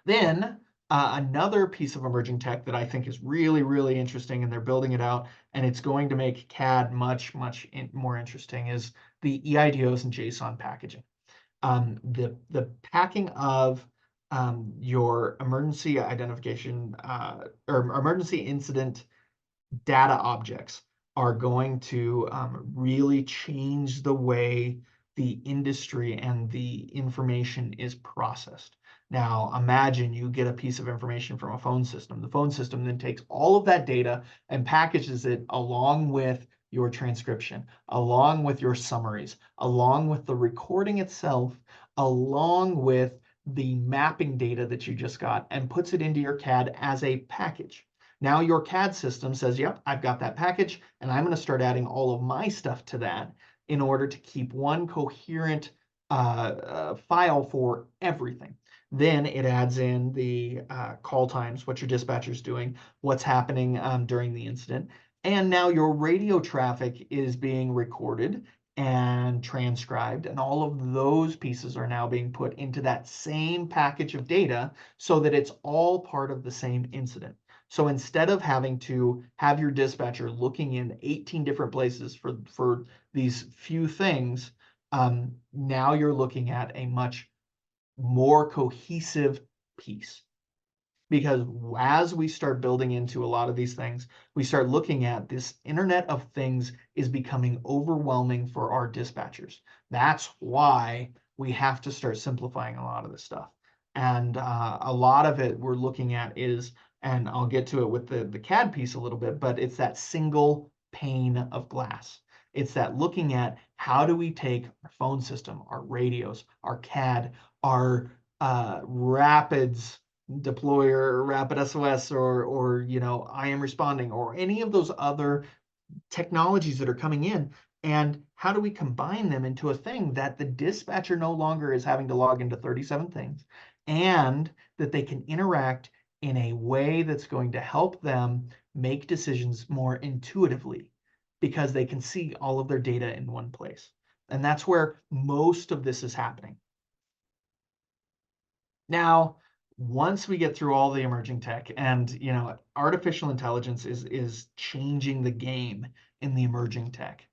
Then another piece of emerging tech that I think is really, really interesting, and they're building it out, and it's going to make CAD much, much more interesting, is the EIDOs and JSON packaging. The packing of your emergency identification or emergency incident data objects are going to really change the way the industry and the information is processed. Now, imagine you get a piece of information from a phone system. The phone system then takes all of that data and packages it along with your transcription, along with your summaries, along with the recording itself, along with the mapping data that you just got, and puts it into your CAD as a package. Now your CAD system says, yep, I've got that package, and I'm going to start adding all of my stuff to that in order to keep one coherent file for everything. Then it adds in the call times, what your dispatcher's doing, what's happening during the incident. And now your radio traffic is being recorded and transcribed, and all of those pieces are now being put into that same package of data so that it's all part of the same incident. So instead of having to have your dispatcher looking in 18 different places for these few things, now you're looking at a much more cohesive piece. Because as we start building into a lot of these things, we start looking at this Internet of Things is becoming overwhelming for our dispatchers. That's why we have to start simplifying a lot of this stuff. And a lot of it we're looking at is, and I'll get to it with the CAD piece a little bit, but it's that single pane of glass. It's that looking at how do we take our phone system, our radios, our CAD, our rapids deployer, rapid SOS, or I am responding, or any of those other technologies that are coming in, and how do we combine them into a thing that the dispatcher no longer is having to log into 37 things, and that they can interact in a way that's going to help them make decisions more intuitively because they can see all of their data in one place. And that's where most of this is happening. Now, once we get through all the emerging tech, and artificial intelligence is changing the game in the emerging tech.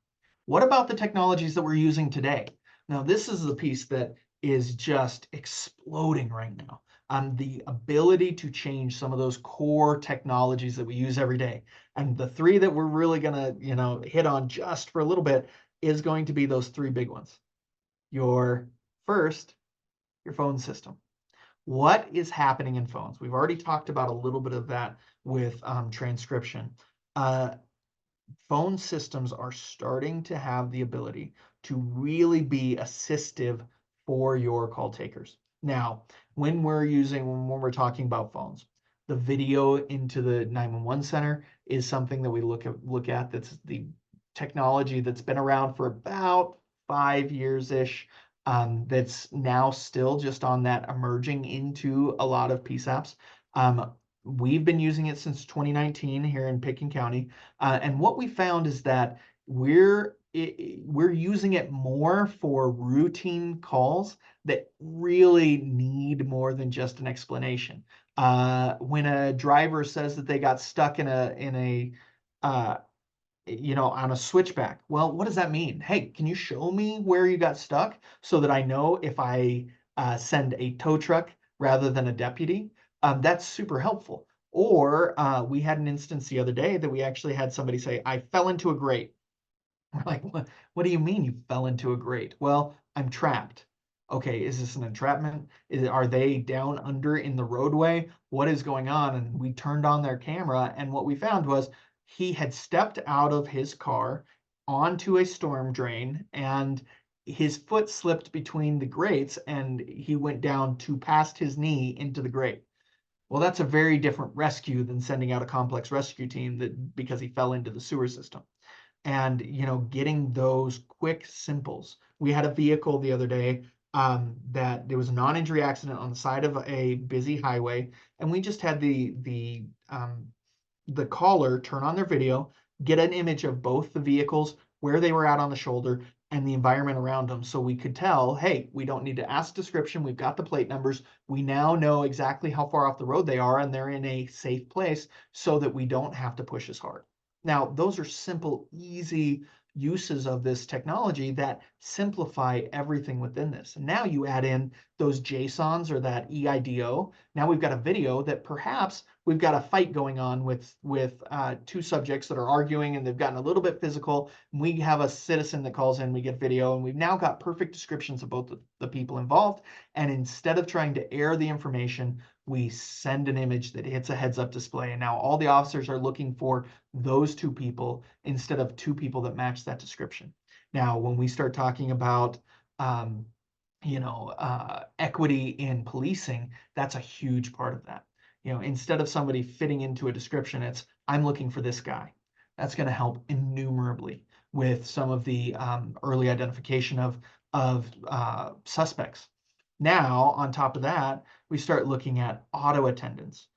What about the technologies that we're using today? Now, this is the piece that is just exploding right now. The ability to change some of those core technologies that we use every day. And the three that we're really gonna, hit on just for a little bit is going to be those three big ones. Your first, your phone system. What is happening in phones? We've already talked about a little bit of that with transcription. Phone systems are starting to have the ability to really be assistive for your call takers. Now, when we're talking about phones, the video into the 911 center is something that we look at. That's the technology that's been around for about 5 years-ish. That's now still just on that emerging into a lot of PSAPs. We've been using it since 2019 here in Pickens County. And what we found is that we're using it more for routine calls that really need more than just an explanation. When a driver says that they got stuck in a on a switchback. Well, what does that mean? Hey, can you show me where you got stuck so that I know if I send a tow truck rather than a deputy? That's super helpful. Or we had an instance the other day that we actually had somebody say, I fell into a grate. We're like, what do you mean you fell into a grate? Well, I'm trapped. Okay, is this an entrapment? Are they down under in the roadway? What is going on? And we turned on their camera, and what we found was he had stepped out of his car onto a storm drain, and his foot slipped between the grates, and he went down to past his knee into the grate. Well, that's a very different rescue than sending out a complex rescue team because he fell into the sewer system. And getting those quick simples. We had a vehicle the other day that there was a non-injury accident on the side of a busy highway, and we just had the caller turn on their video, get an image of both the vehicles, where they were at on the shoulder, and the environment around them, so we could tell, hey, we don't need to ask description, we've got the plate numbers, we now know exactly how far off the road they are, and they're in a safe place so that we don't have to push as hard. Now, those are simple, easy, uses of this technology that simplify everything within this. And now you add in those JSONs or that EIDO. Now we've got a video that perhaps we've got a fight going on with two subjects that are arguing, and they've gotten a little bit physical. We have a citizen that calls in, we get video, and we've now got perfect descriptions of both the people involved. And instead of trying to air the information, we send an image that hits a heads-up display. And now all the officers are looking for those two people instead of two people that match that description. Now, when we start talking about equity in policing, that's a huge part of that. Instead of somebody fitting into a description, it's I'm looking for this guy. That's going to help innumerably with some of the early identification of suspects. Now, on top of that, we start looking at auto attendants.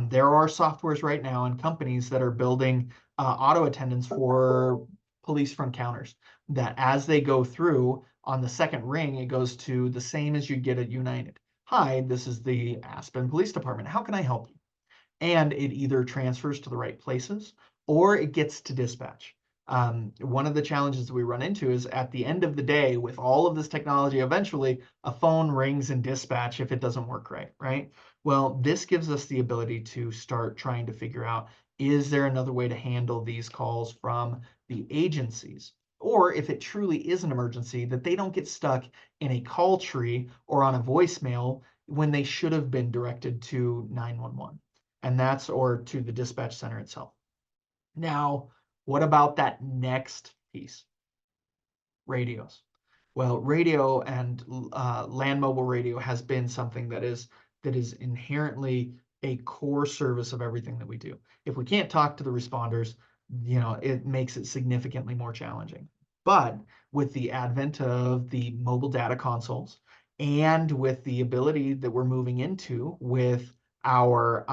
There are softwares right now and companies that are building auto attendants for police front counters that as they go through on the second ring, it goes to the same as you get at United. Hi, this is the Aspen Police Department. How can I help you? And it either transfers to the right places or it gets to dispatch. One of the challenges that we run into is at the end of the day, with all of this technology, eventually a phone rings in dispatch if it doesn't work right? Well, this gives us the ability to start trying to figure out, is there another way to handle these calls from the agencies? Or if it truly is an emergency, that they don't get stuck in a call tree or on a voicemail when they should have been directed to 911. And that's or to the dispatch center itself. Now, what about that next piece? Radios. Well, radio and land mobile radio has been something that is inherently a core service of everything that we do. If we can't talk to the responders, it makes it significantly more challenging. But with the advent of the mobile data consoles and with the ability that we're moving into with our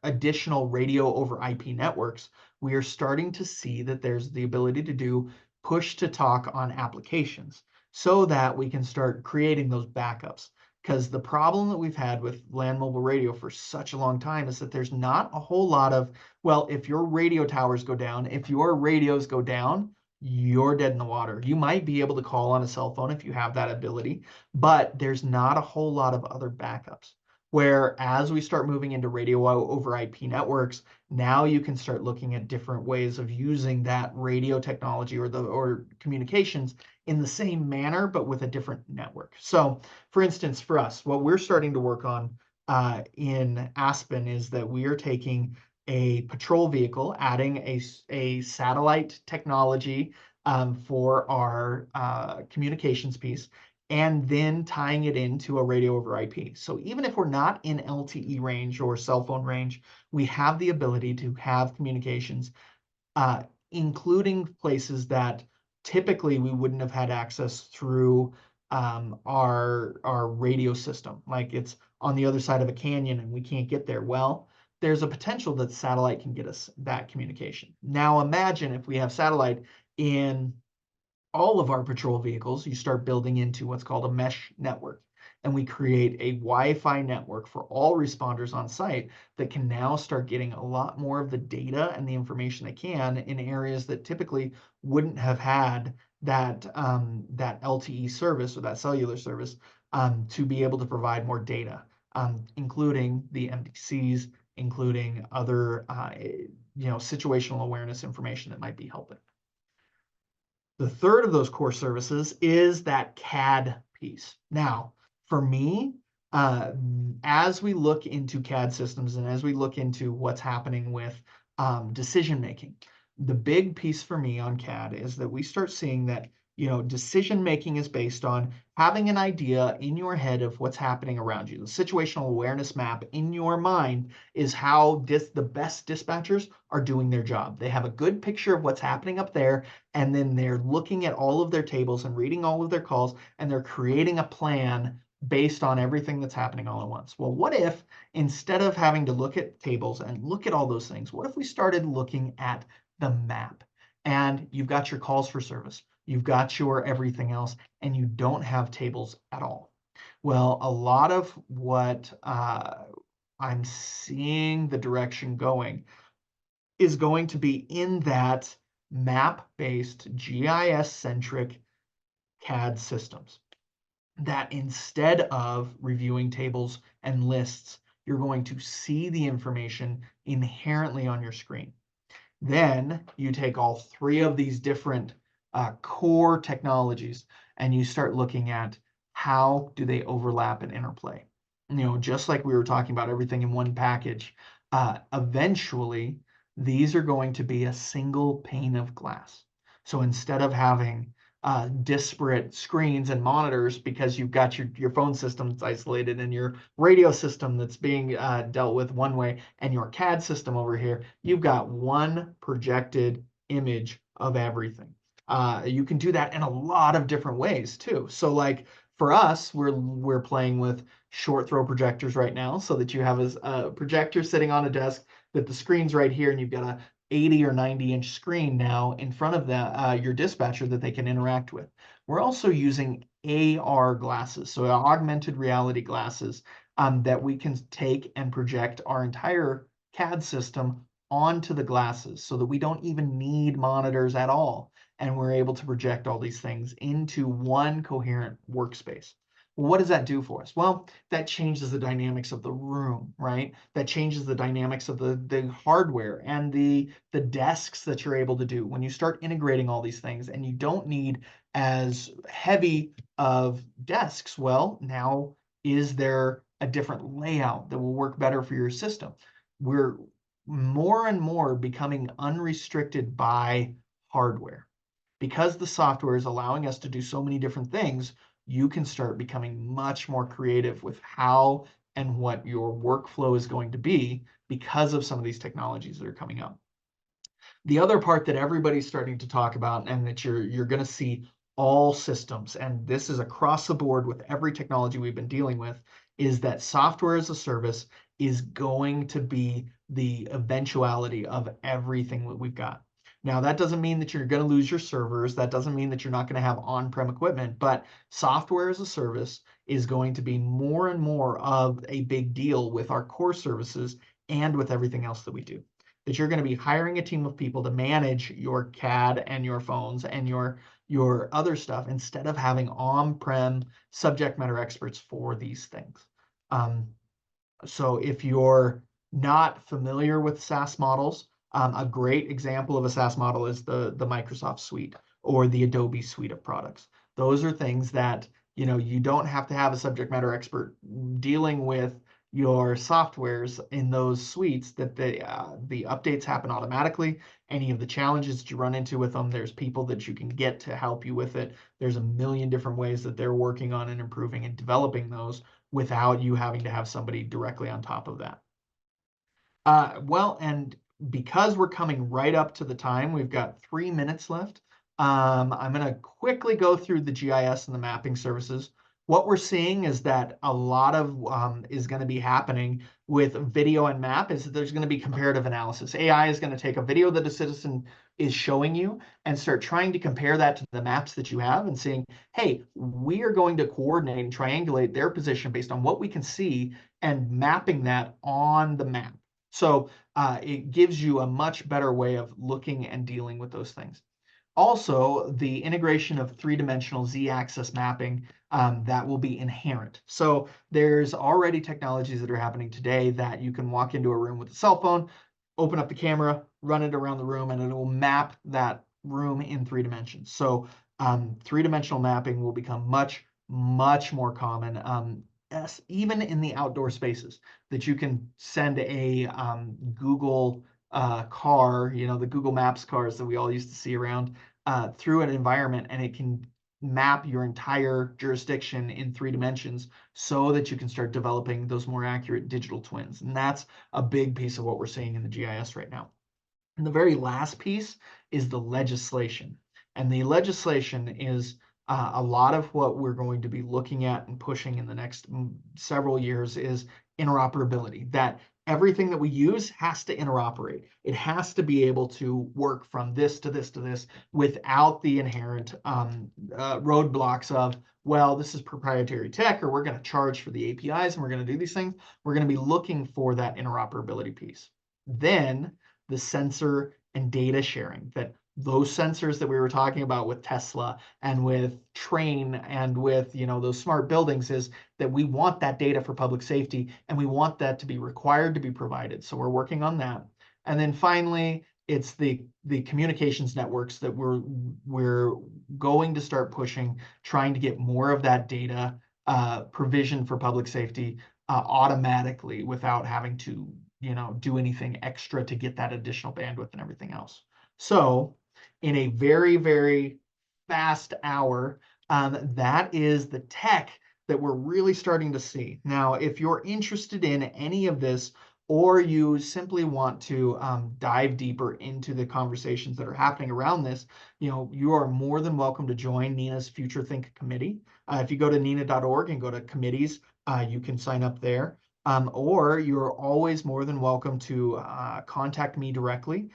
additional radio over IP networks, we are starting to see that there's the ability to do push to talk on applications so that we can start creating those backups. Because the problem that we've had with land mobile radio for such a long time is that there's not a whole lot of, well, if your radio towers go down, if your radios go down, you're dead in the water. You might be able to call on a cell phone if you have that ability, but there's not a whole lot of other backups. Where as we start moving into radio over IP networks, now you can start looking at different ways of using that radio technology or communications in the same manner, but with a different network. So for instance, for us, what we're starting to work on in Aspen is that we are taking a patrol vehicle, adding a satellite technology for our communications piece, and then tying it into a radio over IP. So even if we're not in LTE range or cell phone range, we have the ability to have communications, including places that typically we wouldn't have had access through our radio system. Like it's on the other side of a canyon and we can't get there. Well, there's a potential that satellite can get us that communication. Now imagine if we have satellite in all of our patrol vehicles, you start building into what's called a mesh network. And we create a Wi-Fi network for all responders on site that can now start getting a lot more of the data and the information they can in areas that typically wouldn't have had that LTE service or that cellular service to be able to provide more data, including the MDCs, including other situational awareness information that might be helping. The third of those core services is that CAD piece. Now, for me, as we look into CAD systems and as we look into what's happening with decision making, the big piece for me on CAD is that we start seeing that decision making is based on having an idea in your head of what's happening around you. The situational awareness map in your mind is how the best dispatchers are doing their job. They have a good picture of what's happening up there, and then they're looking at all of their tables and reading all of their calls, and they're creating a plan based on everything that's happening all at once. Well, what if instead of having to look at tables and look at all those things, what if we started looking at the map? And you've got your calls for service, you've got your everything else, and you don't have tables at all. Well, a lot of what I'm seeing the direction going is going to be in that map-based, GIS-centric CAD systems that instead of reviewing tables and lists, you're going to see the information inherently on your screen. Then you take all three of these different core technologies and you start looking at how do they overlap and interplay. Just like we were talking about everything in one package, eventually these are going to be a single pane of glass. So instead of having disparate screens and monitors because you've got your phone system that's isolated and your radio system that's being dealt with one way and your CAD system over here, you've got one projected image of everything. You can do that in a lot of different ways too. So like for us, we're playing with short throw projectors right now so that you have a projector sitting on a desk that the screen's right here and you've got a 80 or 90-inch screen now in front of your dispatcher that they can interact with. We're also using AR glasses, so augmented reality glasses that we can take and project our entire CAD system onto the glasses so that we don't even need monitors at all. And we're able to project all these things into one coherent workspace. Well, what does that do for us? Well, that changes the dynamics of the room, right? That changes the dynamics of the hardware and the desks that you're able to do. When you start integrating all these things and you don't need as heavy of desks, well, now is there a different layout that will work better for your system? We're more and more becoming unrestricted by hardware. Because the software is allowing us to do so many different things, you can start becoming much more creative with how and what your workflow is going to be because of some of these technologies that are coming up. The other part that everybody's starting to talk about and that you're going to see all systems, and this is across the board with every technology we've been dealing with, is that software as a service is going to be the eventuality of everything that we've got. Now, that doesn't mean that you're going to lose your servers. That doesn't mean that you're not going to have on-prem equipment, but software as a service is going to be more and more of a big deal with our core services and with everything else that we do. That you're going to be hiring a team of people to manage your CAD and your phones and your other stuff instead of having on-prem subject matter experts for these things. So if you're not familiar with SaaS models, a great example of a SaaS model is the Microsoft suite or the Adobe suite of products. Those are things that you don't have to have a subject matter expert dealing with your softwares in those suites, that the updates happen automatically. Any of the challenges that you run into with them, there's people that you can get to help you with it. There's a million different ways that they're working on and improving and developing those without you having to have somebody directly on top of that. Well, and because we're coming right up to the time, we've got 3 minutes left. I'm going to quickly go through the GIS and the mapping services. What we're seeing is that a lot of is going to be happening with video and map is that there's going to be comparative analysis. AI is going to take a video that a citizen is showing you and start trying to compare that to the maps that you have and saying, hey, we are going to coordinate and triangulate their position based on what we can see and mapping that on the map. So it gives you a much better way of looking and dealing with those things. Also, the integration of three-dimensional z-axis mapping that will be inherent. So there's already technologies that are happening today that you can walk into a room with a cell phone, open up the camera, run it around the room, and it will map that room in 3 dimensions. So three-dimensional mapping will become much, much more common, even in the outdoor spaces, that you can send a Google car, the Google Maps cars that we all used to see around, through an environment, and it can map your entire jurisdiction in 3 dimensions so that you can start developing those more accurate digital twins. And that's a big piece of what we're seeing in the GIS right now. And the very last piece is the legislation. And the legislation is a lot of what we're going to be looking at and pushing in the next several years is interoperability, that everything that we use has to interoperate. It has to be able to work from this to this to this without the inherent roadblocks of, well, this is proprietary tech, or we're going to charge for the APIs and we're going to do these things. We're going to be looking for that interoperability piece. Then the sensor and data sharing, that those sensors that we were talking about with Tesla and with Train and with, those smart buildings, is that we want that data for public safety, and we want that to be required to be provided. So we're working on that. And then finally, it's the communications networks that we're going to start pushing, trying to get more of that data provision for public safety automatically without having to, do anything extra to get that additional bandwidth and everything else. So in a very, very fast hour, that is the tech that we're really starting to see. Now, if you're interested in any of this, or you simply want to dive deeper into the conversations that are happening around this, you are more than welcome to join NENA's FutureThink committee. If you go to nena.org and go to committees, you can sign up there. Or you're always more than welcome to contact me directly.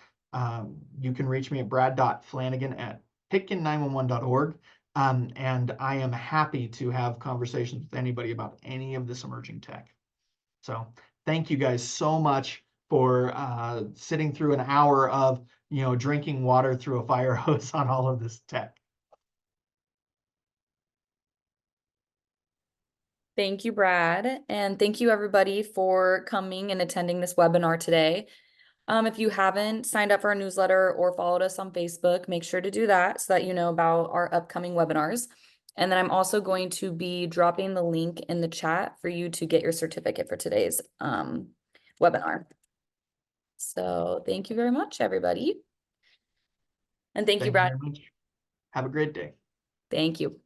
You can reach me at brad.flanagan@pitkin911.org. And I am happy to have conversations with anybody about any of this emerging tech. So thank you guys so much for sitting through an hour of, drinking water through a fire hose on all of this tech. Thank you, Brad. And thank you everybody for coming and attending this webinar today. If you haven't signed up for our newsletter or followed us on Facebook, make sure to do that so that you know about our upcoming webinars. And then I'm also going to be dropping the link in the chat for you to get your certificate for today's webinar. So thank you very much, everybody. And thank you, Thank you Brad. very much. Have a great day. Thank you.